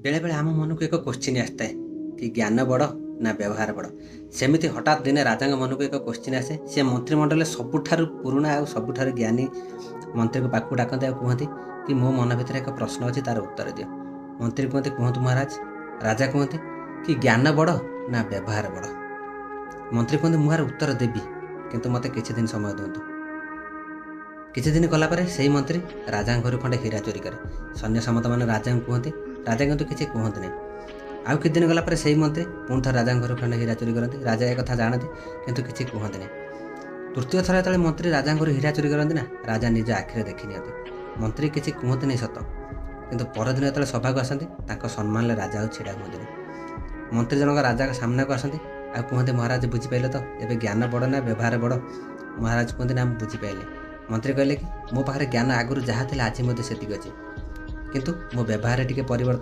ବେଳେବେଳେ ଆମ ମନକୁ ଏକ କୋଶ୍ଚିନ୍ ଆସିଥାଏ କି ଜ୍ଞାନ ବଡ଼ ନା ବ୍ୟବହାର ବଡ଼। ସେମିତି ହଠାତ୍ ଦିନେ ରାଜାଙ୍କ ମନକୁ ଏକ କୋଶ୍ଚିନ୍ ଆସେ। ସେ ମନ୍ତ୍ରିମଣ୍ଡଳରେ ସବୁଠାରୁ ପୁରୁଣା ଆଉ ସବୁଠାରୁ ଜ୍ଞାନୀ ମନ୍ତ୍ରୀକୁ ପାଖକୁ ଡାକନ୍ତି ଆଉ କୁହନ୍ତି କି ମୋ ମନ ଭିତରେ ଏକ ପ୍ରଶ୍ନ ଅଛି, ତାର ଉତ୍ତର ଦିଅ। ମନ୍ତ୍ରୀ କୁହନ୍ତି କୁହନ୍ତୁ ମହାରାଜ। ରାଜା କୁହନ୍ତି କି ଜ୍ଞାନ ବଡ଼ ନା ବ୍ୟବହାର ବଡ଼। ମନ୍ତ୍ରୀ କୁହନ୍ତି ମୁଁ ଏହାର ଉତ୍ତର ଦେବି, କିନ୍ତୁ ମୋତେ କିଛି ଦିନ ସମୟ ଦିଅନ୍ତୁ। କିଛି ଦିନ ଗଲା ପରେ ସେଇ ମନ୍ତ୍ରୀ ରାଜାଙ୍କ ଘରୁ ଖଣ୍ଡେ ହୀରା ଚୋରି କରେ। ସୈନ୍ୟ ସାମନ୍ତମାନେ ରାଜାଙ୍କୁ କୁହନ୍ତି, ରାଜା କିନ୍ତୁ କିଛି କୁହନ୍ତି ନାହିଁ। ଆଉ କିଛି ଦିନ ଗଲା ପରେ ସେଇ ମନ୍ତ୍ରୀ ପୁଣି ଥରେ ରାଜାଙ୍କ ଘରୁ ଖଣ୍ଡେ ହୀରା ଚୋରି କରନ୍ତି। ରାଜା ଏ କଥା ଜାଣନ୍ତି କିନ୍ତୁ କିଛି କୁହନ୍ତି ନାହିଁ। ତୃତୀୟ ଥର ଯେତେବେଳେ ମନ୍ତ୍ରୀ ରାଜାଙ୍କ ଘରୁ ହୀରା ଚୋରି କରନ୍ତି ନା, ରାଜା ନିଜ ଆଖିରେ ଦେଖି ନିଅନ୍ତି। ମନ୍ତ୍ରୀ କିଛି କୁହନ୍ତି ନାହିଁ ସତ, କିନ୍ତୁ ପରଦିନ ଯେତେବେଳେ ସଭାକୁ ଆସନ୍ତି ତାଙ୍କ ସମ୍ମାନରେ ରାଜା ଆଉ ଛିଡ଼ା ହୁଅନ୍ତିନି। ମନ୍ତ୍ରୀ ଜଣକ ରାଜାଙ୍କ ସାମ୍ନାକୁ ଆସନ୍ତି ଆଉ କୁହନ୍ତି ମହାରାଜ ବୁଝିପାରିଲେ ତ, ଏବେ ଜ୍ଞାନ ବଡ଼ ନା ବ୍ୟବହାର ବଡ଼? ମହାରାଜ କୁହନ୍ତି ନା ମୁଁ ବୁଝିପାରିଲି। ମନ୍ତ୍ରୀ କହିଲେ କି ମୋ ପାଖରେ ଜ୍ଞାନ ଆଗରୁ ଯାହା ଥିଲା ଆଜି ମଧ୍ୟ ସେତିକି ଅଛି, କିନ୍ତୁ ମୋ ବ୍ୟବହାରରେ ଟିକେ ପରିବର୍ତ୍ତନ